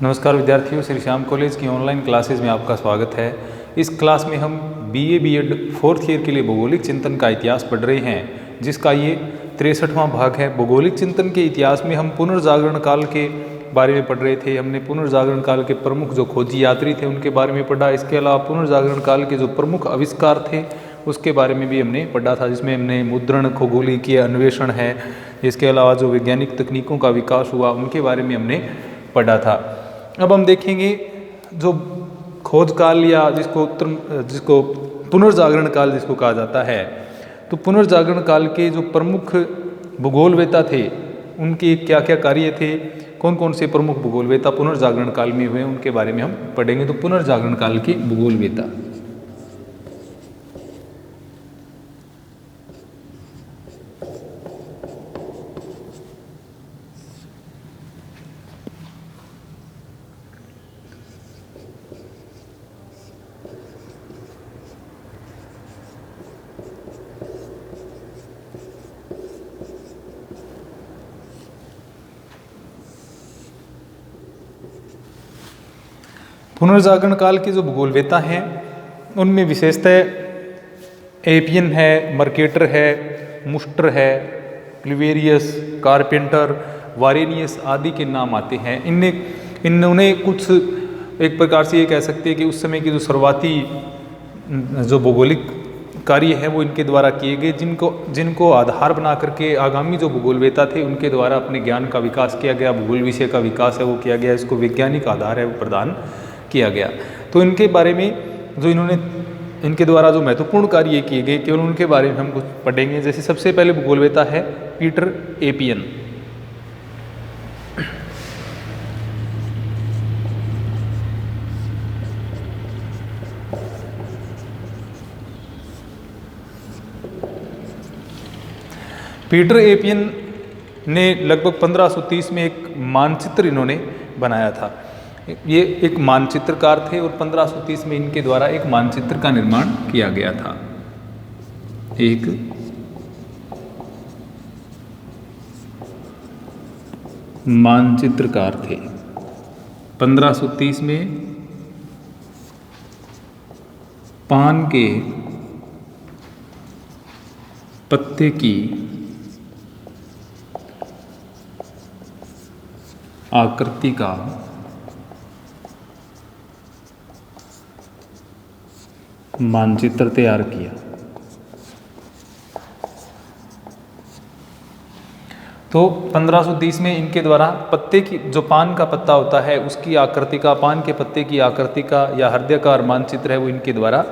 नमस्कार विद्यार्थियों, श्री श्याम कॉलेज की ऑनलाइन क्लासेज में आपका स्वागत है। इस क्लास में हम बीए बीएड फोर्थ ईयर के लिए भौगोलिक चिंतन का इतिहास पढ़ रहे हैं, जिसका ये 63वां भाग है। भौगोलिक चिंतन के इतिहास में हम पुनर्जागरण काल के बारे में पढ़ रहे थे। हमने पुनर्जागरण काल के प्रमुख जो खोजी यात्री थे उनके बारे में पढ़ा। इसके अलावा पुनर्जागरण काल के जो प्रमुख आविष्कार थे उसके बारे में भी हमने पढ़ा था, जिसमें हमने मुद्रण, खगोलीय अन्वेषण है, इसके अलावा जो वैज्ञानिक तकनीकों का विकास हुआ उनके बारे में हमने पढ़ा था। अब हम देखेंगे जो खोज काल या जिसको पुनर्जागरण काल जिसको कहा जाता है। तो पुनर्जागरण काल के जो प्रमुख भूगोलवेता थे उनके क्या क्या कार्य थे, कौन कौन से प्रमुख भूगोलवेता पुनर्जागरण काल में हुए उनके बारे में हम पढ़ेंगे। तो पुनर्जागरण काल के भूगोलवेता, पुनर्जागरण काल के जो भूगोलवेता हैं उनमें विशेषतः एपियन है, मर्केटर है, मुस्टर है, प्लूवेरियस, कारपेंटर, वारेनियस आदि के नाम आते हैं। इन्होंने कुछ एक प्रकार से ये कह सकते हैं कि उस समय की जो शुरुआती जो भौगोलिक कार्य है वो इनके द्वारा किए गए, जिनको आधार बना करके आगामी जो भूगोलवेता थे उनके द्वारा अपने ज्ञान का विकास किया गया, भूगोल विषय का विकास है वो किया गया, इसको वैज्ञानिक आधार है वो प्रदान किया गया। तो इनके बारे में जो इनके द्वारा जो महत्वपूर्ण कार्य किए गए केवल उनके बारे में हम कुछ पढ़ेंगे। जैसे सबसे पहले भूगोलवेता है पीटर एपियन। पीटर एपियन ने लगभग 1530 में एक मानचित्र इन्होंने बनाया था। ये एक मानचित्रकार थे और 1530 में इनके द्वारा एक मानचित्र का निर्माण किया गया था। एक मानचित्रकार थे 1530 में पान के पत्ते की आकृति का मानचित्र तैयार किया। तो 1530 में इनके द्वारा पत्ते की जो पान का पत्ता होता है उसकी आकृति का, पान के पत्ते की आकृति का या हृदयाकार मानचित्र है वो इनके द्वारा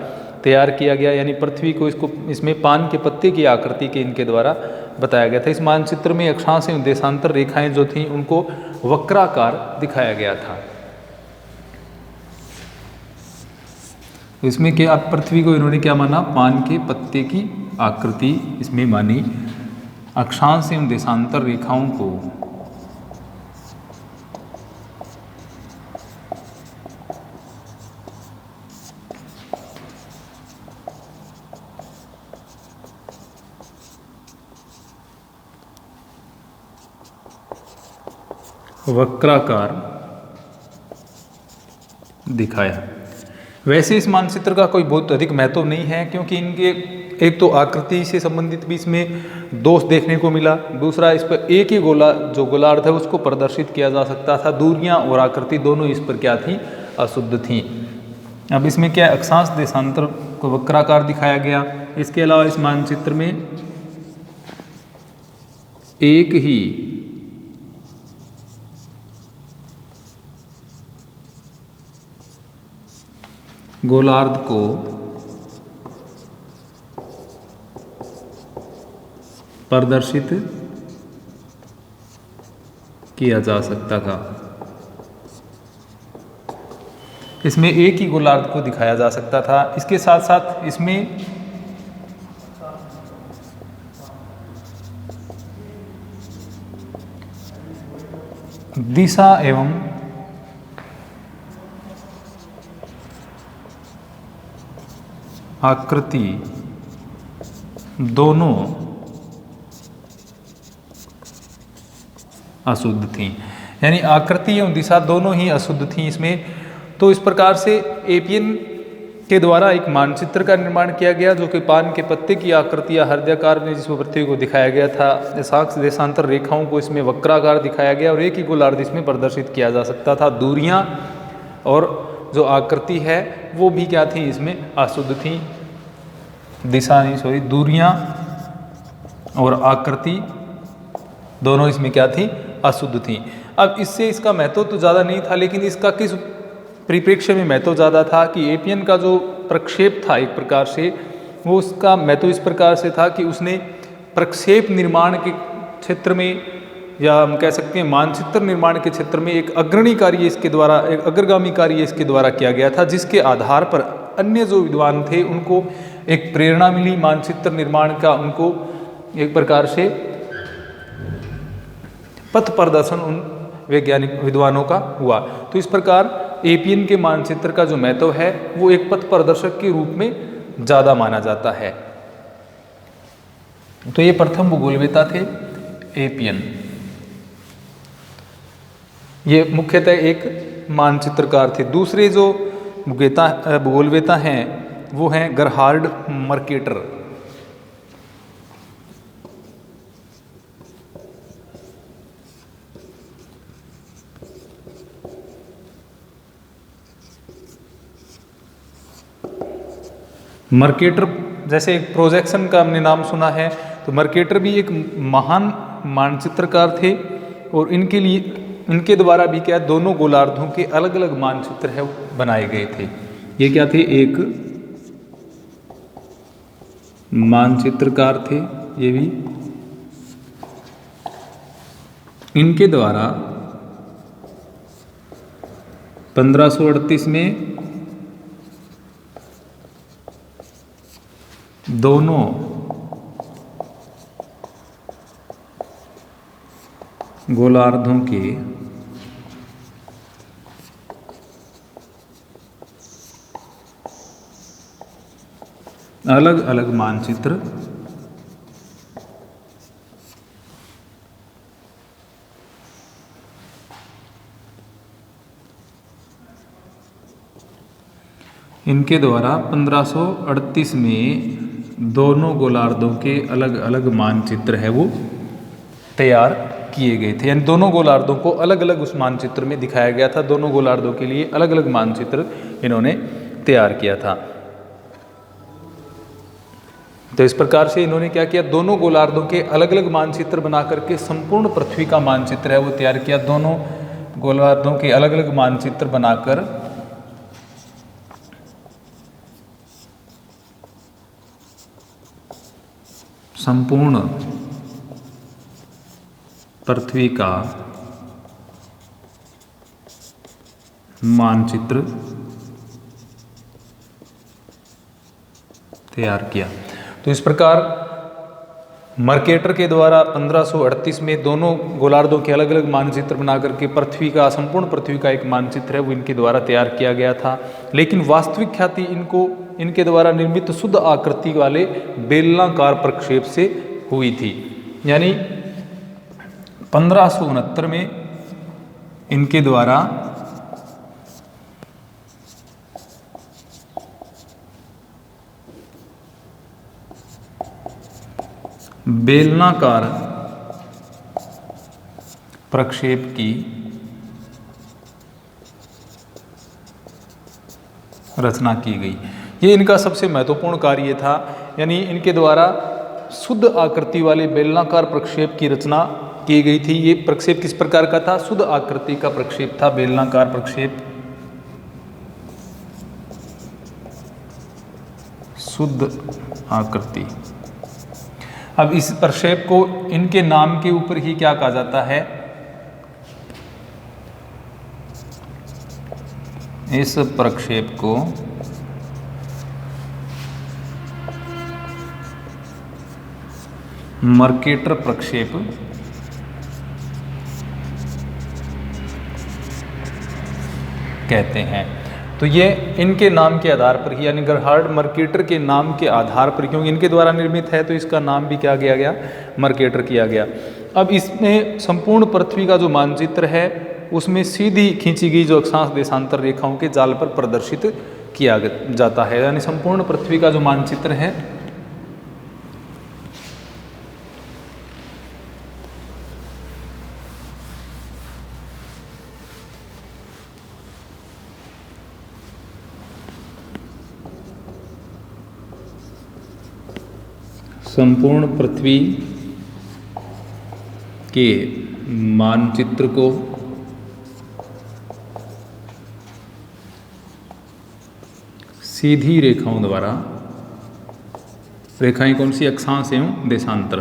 तैयार किया गया। यानी पृथ्वी को इसमें पान के पत्ते की आकृति के इनके द्वारा बताया गया था। इस मानचित्र में अक्षांश एवं देशांतर रेखाएं जो थी उनको वक्राकार दिखाया गया था। इसमें क्या पृथ्वी को इन्होंने क्या माना, पान के पत्ते की आकृति इसमें मानी, अक्षांश एवं देशांतर रेखाओं को वक्राकार दिखाया। वैसे इस मानचित्र का कोई बहुत अधिक महत्व नहीं है, क्योंकि इनके एक तो आकृति से संबंधित भी इसमें दोष देखने को मिला, दूसरा इस पर एक ही जो गोलार्ध है उसको प्रदर्शित किया जा सकता था। दूरियां और आकृति दोनों इस पर क्या थी, अशुद्ध थी। अब इसमें क्या अक्षांश देशांतर को वक्राकार दिखाया गया। इसके अलावा इस मानचित्र में एक ही गोलार्ध को प्रदर्शित किया जा सकता था। इसमें एक ही गोलार्ध को दिखाया जा सकता था। इसके साथ साथ इसमें दिशा एवं आकृति दोनों अशुद्ध थी। यानी आकृति एवं दिशा दोनों ही अशुद्ध थी इसमें। तो इस प्रकार से एपियन के द्वारा एक मानचित्र का निर्माण किया गया, जो कि पान के पत्ते की आकृति या हृदयाकार में जिसमें पृथ्वी को दिखाया गया था। देशांश देशांतर रेखाओं को इसमें वक्राकार दिखाया गया और एक ही गोलार्ध इसमें प्रदर्शित किया जा सकता था। दूरियां और जो आकृति है वो भी क्या थी, इसमें अशुद्ध थी। दिशा नहीं, सॉरी, दूरियां और आकृति दोनों इसमें क्या थी, अशुद्ध थी। अब इससे इसका महत्व तो ज़्यादा नहीं था, लेकिन इसका किस परिप्रेक्ष्य में महत्व ज़्यादा था कि एपियन का जो प्रक्षेप था एक प्रकार से, वो उसका महत्व इस प्रकार से था कि उसने प्रक्षेप निर्माण के क्षेत्र में, या हम कह सकते हैं मानचित्र निर्माण के क्षेत्र में एक अग्रणी कार्य इसके द्वारा, एक अग्रगामी कार्य इसके द्वारा किया गया था, जिसके आधार पर अन्य जो विद्वान थे उनको एक प्रेरणा मिली मानचित्र निर्माण का, उनको एक प्रकार से पथ प्रदर्शन उन वैज्ञानिक विद्वानों का हुआ। तो इस प्रकार एपियन के मानचित्र का जो महत्व है वो एक पथ प्रदर्शक के रूप में ज़्यादा माना जाता है। तो ये प्रथम भूगोलवेता थे एपियन। ये मुख्यतः एक मानचित्रकार थे। दूसरे जो भूगोलवेता हैं वो हैं गरहार्ड मर्केटर। मर्केटर जैसे एक प्रोजेक्शन का हमने नाम सुना है, तो मर्केटर भी एक महान मानचित्रकार थे और इनके द्वारा भी क्या, दोनों गोलार्धों के अलग अलग मानचित्र है बनाए गए थे। ये क्या थे, एक मानचित्रकार थे ये भी। इनके द्वारा 1538 में दोनों गोलार्धों के अलग अलग मानचित्र इनके द्वारा 1538 में दोनों गोलार्धों के अलग अलग मानचित्र है वो तैयार किए गए थे। यानी दोनों गोलार्धों को अलग अलग उस मानचित्र में दिखाया गया था। दोनों गोलार्धों के लिए अलग अलग मानचित्र इन्होंने तैयार किया था। तो इस प्रकार से इन्होंने क्या किया, दोनों गोलार्धों के अलग अलग मानचित्र बना करके संपूर्ण पृथ्वी का मानचित्र है वो तैयार किया। दोनों गोलार्धों के अलग अलग मानचित्र बनाकर संपूर्ण पृथ्वी का मानचित्र तैयार किया। तो इस प्रकार मर्केटर के द्वारा 1538 में दोनों गोलार्धों के अलग अलग मानचित्र बना करके पृथ्वी का, संपूर्ण पृथ्वी का एक मानचित्र है वो इनके द्वारा तैयार किया गया था। लेकिन वास्तविक ख्याति इनके द्वारा निर्मित शुद्ध आकृति वाले बेलनाकार प्रक्षेप से हुई थी। यानी 1569 में इनके द्वारा बेलनाकार प्रक्षेप की रचना की गई। ये इनका सबसे महत्वपूर्ण कार्य था। यानी इनके द्वारा शुद्ध आकृति वाले बेलनाकार प्रक्षेप की रचना की गई थी। ये प्रक्षेप किस प्रकार का था, शुद्ध आकृति का प्रक्षेप था, बेलनाकार प्रक्षेप, शुद्ध आकृति। अब इस प्रक्षेप को इनके नाम के ऊपर ही क्या कहा जाता है, इस प्रक्षेप को मर्केटर प्रक्षेप कहते हैं। तो ये इनके नाम के आधार पर ही, यानी गरहार्ड मर्केटर के नाम के आधार पर, क्योंकि इनके द्वारा निर्मित है तो इसका नाम भी क्या किया गया, मर्केटर किया गया। अब इसमें संपूर्ण पृथ्वी का जो मानचित्र है उसमें सीधी खींची गई जो अक्षांश देशांतर रेखाओं के जाल पर प्रदर्शित किया जाता है। यानी संपूर्ण पृथ्वी का जो मानचित्र है संपूर्ण पृथ्वी के मानचित्र को सीधी रेखाओं द्वारा, रेखाएं कौन सी, अक्षांश एवं देशांतर,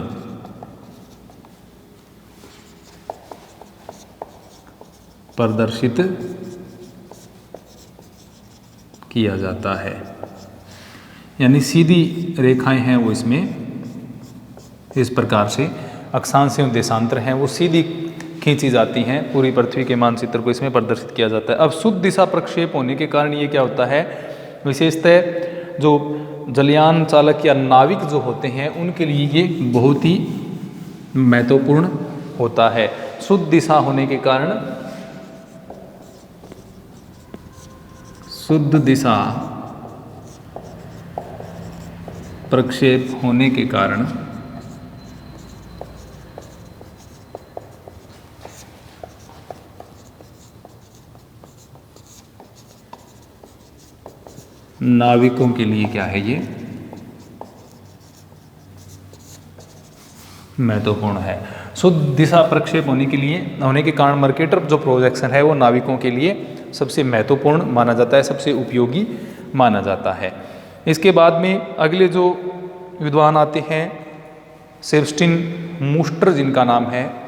प्रदर्शित किया जाता है। यानी सीधी रेखाएं हैं वो इसमें इस प्रकार से अक्षांश एवं देशांतर हैं वो सीधी खींची जाती हैं, पूरी पृथ्वी के मानचित्र को इसमें प्रदर्शित किया जाता है। अब शुद्ध दिशा प्रक्षेप होने के कारण ये क्या होता है, विशेषतः जो जलयान चालक या नाविक जो होते हैं उनके लिए ये बहुत ही महत्वपूर्ण होता है। शुद्ध दिशा होने के कारण, शुद्ध दिशा प्रक्षेप होने के कारण नाविकों के लिए क्या है, ये महत्वपूर्ण है। शुद्ध दिशा प्रक्षेप होने के कारण मर्केटर जो प्रोजेक्शन है वो नाविकों के लिए सबसे महत्वपूर्ण माना जाता है, सबसे उपयोगी माना जाता है। इसके बाद में अगले जो विद्वान आते हैं सेबस्टियन मूस्टर जिनका नाम है,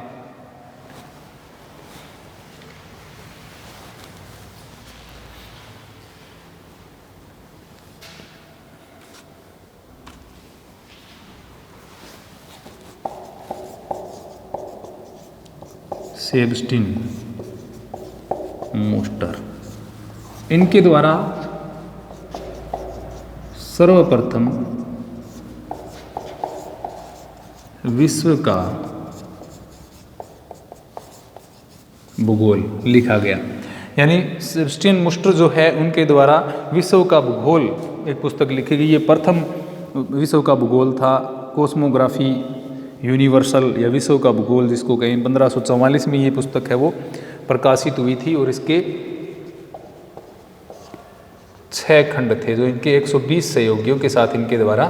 सेबस्टियन मूस्टर, इनके द्वारा सर्वप्रथम विश्व का भूगोल लिखा गया। यानी सेबस्टियन मूस्टर जो है उनके द्वारा विश्व का भूगोल एक पुस्तक लिखी गई। ये प्रथम विश्व का भूगोल था, कोस्मोग्राफी यूनिवर्सल या विश्व का भूगोल जिसको कहें। 1544 में ये पुस्तक है वो प्रकाशित हुई थी और इसके 6 खंड थे जो इनके 120 सहयोगियों के साथ इनके द्वारा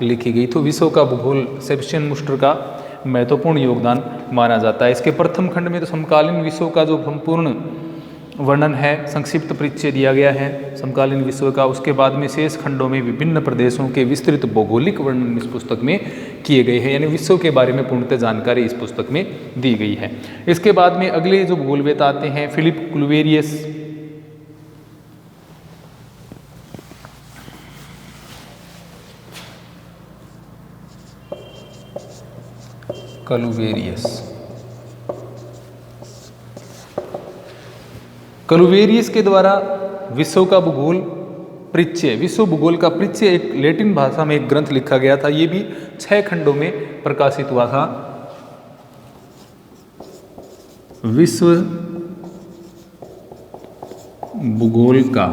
लिखी गई। तो विश्व का भूगोल सेबस्टियन मूस्टर का महत्वपूर्ण योगदान माना जाता है। इसके प्रथम खंड में तो समकालीन विश्व का जो संपूर्ण वर्णन है, संक्षिप्त परिचय दिया गया है समकालीन विश्व का। उसके बाद में शेष खंडों में विभिन्न प्रदेशों के विस्तृत भौगोलिक वर्णन इस पुस्तक में किए गए हैं। यानी विश्व के बारे में पूर्णतः जानकारी इस पुस्तक में दी गई है। इसके बाद में अगले जो भूगोलवेत्ता आते हैं फिलिप क्लूवेरियस। क्लूवेरियस के द्वारा विश्व का भूगोल परिचय, विश्व भूगोल का परिचय एक लैटिन भाषा में एक ग्रंथ लिखा गया था। ये भी 6 खंडों में प्रकाशित हुआ था। विश्व भूगोल का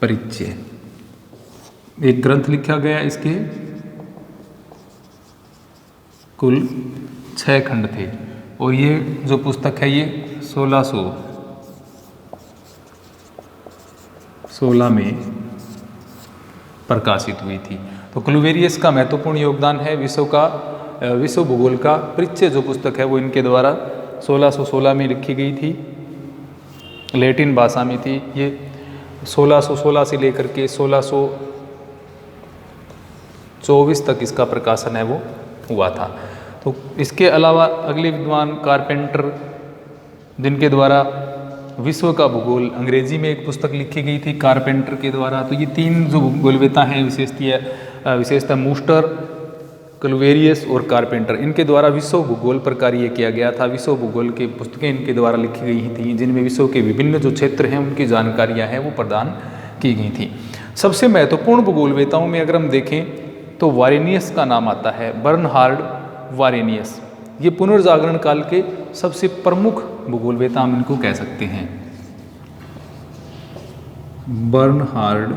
परिचय एक ग्रंथ लिखा गया। इसके कुल 6 खंड थे और ये जो पुस्तक है ये 1616 में प्रकाशित हुई थी। तो क्लूवेरियस का महत्वपूर्ण योगदान है। विश्व भूगोल का परिचय जो पुस्तक है वो इनके द्वारा 1616 में लिखी गई थी, लैटिन भाषा में थी। ये 1616 से लेकर के 1624 तक इसका प्रकाशन है वो हुआ था। तो इसके अलावा अगले विद्वान कारपेंटर, जिनके द्वारा विश्व का भूगोल अंग्रेजी में एक पुस्तक लिखी गई थी कारपेंटर के द्वारा। तो ये 3 जो भूगोलवेत्ता हैं विशेषतः मूस्टर, क्लूवेरियस और कारपेंटर, इनके द्वारा विश्व भूगोल पर कार्य किया गया था। विश्व भूगोल की पुस्तकें इनके द्वारा लिखी गई थी जिनमें विश्व के विभिन्न जो क्षेत्र हैं उनकी जानकारियाँ हैं वो प्रदान की गई थी। सबसे महत्वपूर्ण भूगोलवेत्ताओं में अगर हम देखें तो वारेनियस का नाम आता है, बर्नहार्ड वारेनियस। ये पुनर्जागरण काल के सबसे प्रमुख भूगोलवेता हम इनको कह सकते हैं, बर्नहार्ड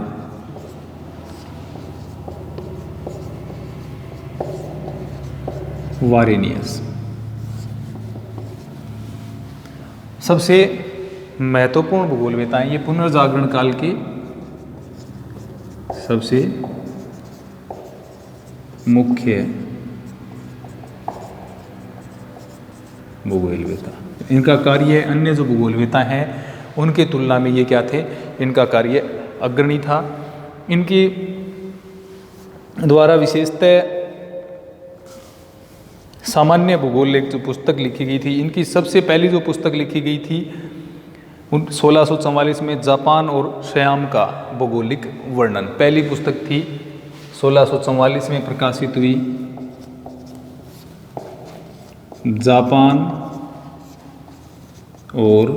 वारेनियस। सबसे महत्वपूर्ण भूगोलवेता हैं ये पुनर्जागरण काल के सबसे मुख्य भूगोलवेता। इनका कार्य अन्य जो भूगोलवेता हैं उनके तुलना में ये क्या थे, इनका कार्य अग्रणी था। इनके द्वारा विशेषतः सामान्य भूगोल एक जो पुस्तक लिखी गई थी, इनकी सबसे पहली जो पुस्तक लिखी गई थी 1644 में जापान और श्याम का भौगोलिक वर्णन, पहली पुस्तक थी 1644 में प्रकाशित हुई, जापान और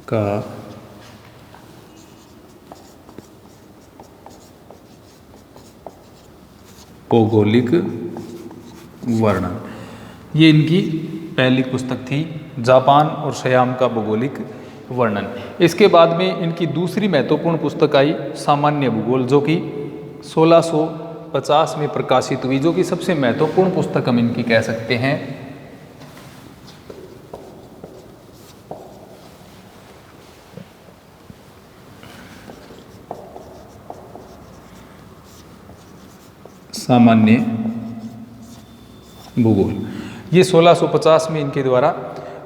का भौगोलिक वर्णन। ये इनकी पहली पुस्तक थी, जापान और श्याम का भौगोलिक वर्णन। इसके बाद में इनकी दूसरी महत्वपूर्ण पुस्तक आई सामान्य भूगोल, जो कि 1650 में प्रकाशित हुई, जो कि सबसे महत्वपूर्ण पुस्तक हम इनकी कह सकते हैं। सामान्य भूगोल ये 1650 में इनके द्वारा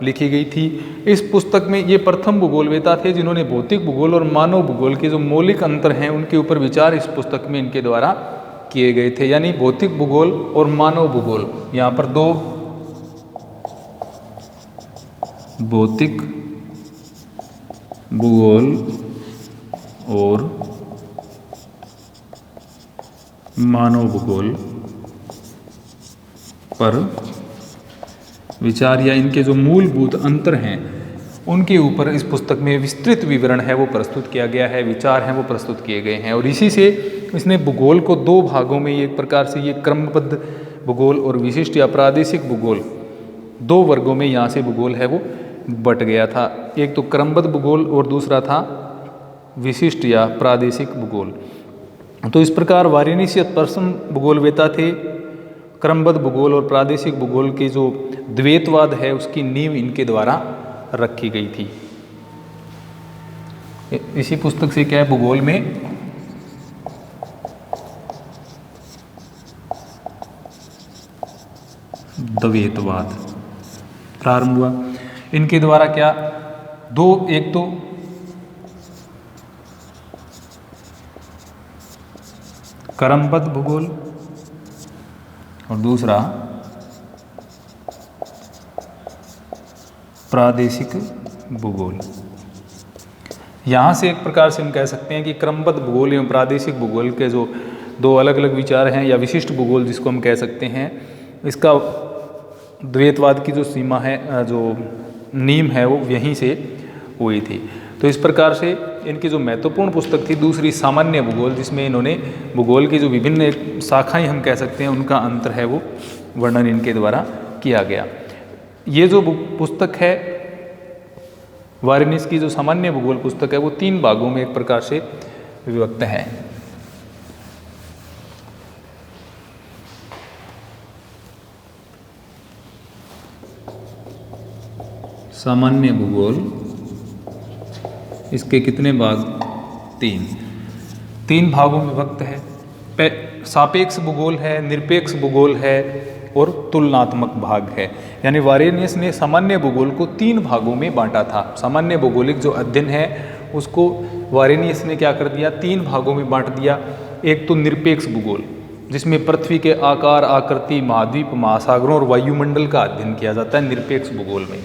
लिखी गई थी। इस पुस्तक में ये प्रथम भूगोलवेता थे जिन्होंने भौतिक भूगोल और मानव भूगोल के जो मौलिक अंतर हैं उनके ऊपर विचार इस पुस्तक में इनके द्वारा किए गए थे। यानी भौतिक भूगोल और मानव भूगोल, यहाँ पर दो भौतिक भूगोल और मानव भूगोल पर विचार या इनके जो मूलभूत अंतर हैं उनके ऊपर इस पुस्तक में विस्तृत विवरण है वो प्रस्तुत किया गया है, विचार हैं वो प्रस्तुत किए गए हैं। और इसी से इसने भूगोल को दो भागों में, एक प्रकार से ये क्रमबद्ध भूगोल और विशिष्ट या प्रादेशिक भूगोल, दो वर्गों में यहाँ से भूगोल है वो बट गया था। एक तो क्रमबद्ध भूगोल और दूसरा था विशिष्ट या प्रादेशिक भूगोल। तो इस प्रकार वारेनिसी प्रथम भूगोलवेता थे। क्रमबद्ध भूगोल और प्रादेशिक भूगोल के जो द्वैतवाद है उसकी नींव इनके द्वारा रखी गई थी। इसी पुस्तक से क्या है, भूगोल में द्वैतवाद प्रारंभ हुआ। इनके द्वारा क्या दो, एक तो क्रमबद्ध भूगोल और दूसरा प्रादेशिक भूगोल। यहाँ से एक प्रकार से हम कह सकते हैं कि क्रमबद्ध भूगोल एवं प्रादेशिक भूगोल के जो दो अलग अलग विचार हैं या विशिष्ट भूगोल जिसको हम कह सकते हैं, इसका द्वैतवाद की जो सीमा है, जो नींव है वो यहीं से हुई थी। तो इस प्रकार से इनकी जो महत्वपूर्ण पुस्तक थी दूसरी सामान्य भूगोल, जिसमें इन्होंने भूगोल की जो विभिन्न शाखाएं हम कह सकते हैं उनका अंतर है वो वर्णन इनके द्वारा किया गया। ये जो पुस्तक है वारेनिस की जो सामान्य भूगोल पुस्तक है वो 3 भागों में एक प्रकार से विभक्त है। सामान्य भूगोल, इसके कितने भाग? 3 भागों में विभक्त है। सापेक्ष भूगोल है, निरपेक्ष भूगोल है और तुलनात्मक भाग है। यानी वारेनियस ने सामान्य भूगोल को 3 भागों में बांटा था। सामान्य भौगोलिक जो अध्ययन है उसको वारेनियस ने क्या कर दिया, 3 भागों में बांट दिया। एक तो निरपेक्ष भूगोल जिसमें पृथ्वी के आकार, आकृति, महाद्वीप, महासागरों और वायुमंडल का अध्ययन किया जाता है निरपेक्ष भूगोल में।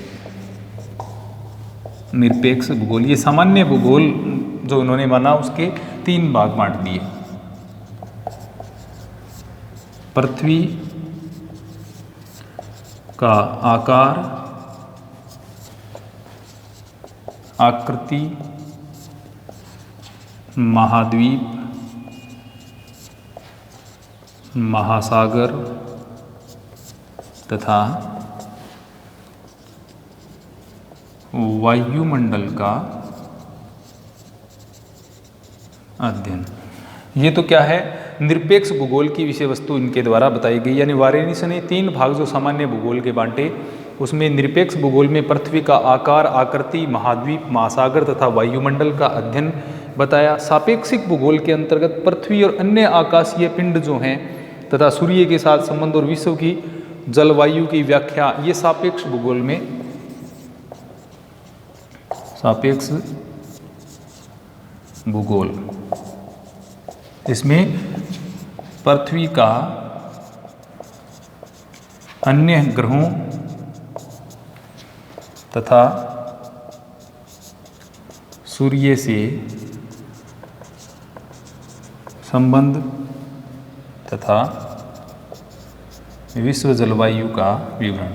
निरपेक्ष भूगोल, ये सामान्य भूगोल जो उन्होंने माना उसके 3 भाग बांट दिए। पृथ्वी का आकार, आकृति महाद्वीप, महासागर तथा वायुमंडल का अध्ययन। ये तो क्या है, निरपेक्ष भूगोल की विषय वस्तु इनके द्वारा बताई गई। यानी वारेनिस ने 3 भाग जो सामान्य भूगोल के बांटे, उसमें निरपेक्ष भूगोल में पृथ्वी का आकार, आकृति, महाद्वीप, महासागर तथा वायुमंडल का अध्ययन बताया। सापेक्षिक भूगोल के अंतर्गत पृथ्वी और अन्य आकाशीय पिंड जो हैं तथा सूर्य के साथ संबंध और विश्व की जलवायु की व्याख्या, ये सापेक्ष भूगोल में, सापेक्ष भूगोल, इसमें पृथ्वी का अन्य ग्रहों तथा सूर्य से संबंध तथा विश्व जलवायु का विवरण।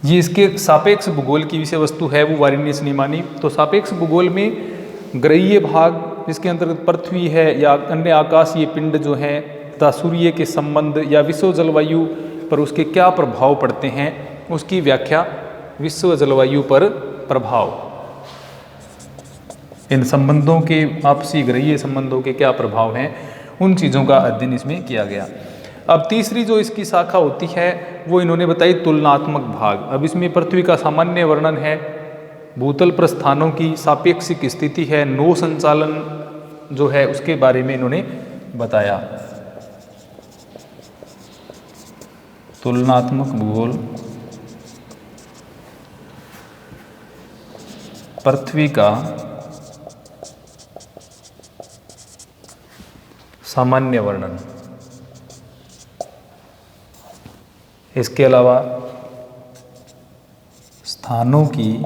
ये इसके सापेक्ष भूगोल की विषय वस्तु है, वो वारेनिस ने मानी। तो सापेक्ष भूगोल में ग्रहीय भाग, जिसके अंतर्गत पृथ्वी है या अन्य आकाशीय पिंड जो है तथा सूर्य के संबंध या विश्व जलवायु पर उसके क्या प्रभाव पड़ते हैं, उसकी व्याख्या, विश्व जलवायु पर प्रभाव, इन संबंधों के आपसी ग्रहीय संबंधों के क्या प्रभाव हैं, उन चीज़ों का अध्ययन इसमें किया गया। अब तीसरी जो इसकी शाखा होती है वो इन्होंने बताई तुलनात्मक भाग। अब इसमें पृथ्वी का सामान्य वर्णन है, भूतल प्रस्थानों की सापेक्षिक स्थिति है, नौ संचालन जो है उसके बारे में इन्होंने बताया। तुलनात्मक भूगोल, पृथ्वी का सामान्य वर्णन, इसके अलावा स्थानों की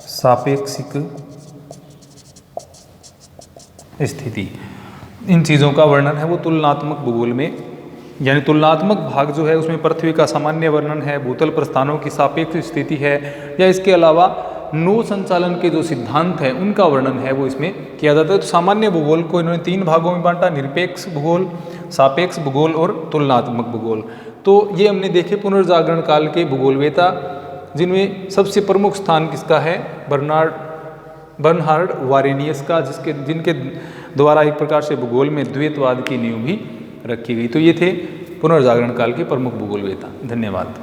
सापेक्षिक स्थिति, इन चीज़ों का वर्णन है वो तुलनात्मक भूगोल में। यानी तुलनात्मक भाग जो है उसमें पृथ्वी का सामान्य वर्णन है, भूतल प्रस्थानों की सापेक्ष स्थिति है, या इसके अलावा नौ संचालन के जो सिद्धांत हैं उनका वर्णन है वो इसमें किया जाता है। तो सामान्य भूगोल को इन्होंने 3 भागों में बांटा, निरपेक्ष भूगोल, सापेक्ष भूगोल और तुलनात्मक भूगोल। तो ये हमने देखे पुनर्जागरण काल के भूगोलवेता, जिनमें सबसे प्रमुख स्थान किसका है, बर्नहार्ड वारेनियस का, जिनके द्वारा एक प्रकार से भूगोल में द्वैतवाद की नींव भी रखी गई। तो ये थे पुनर्जागरण काल के प्रमुख भूगोलवेता। धन्यवाद।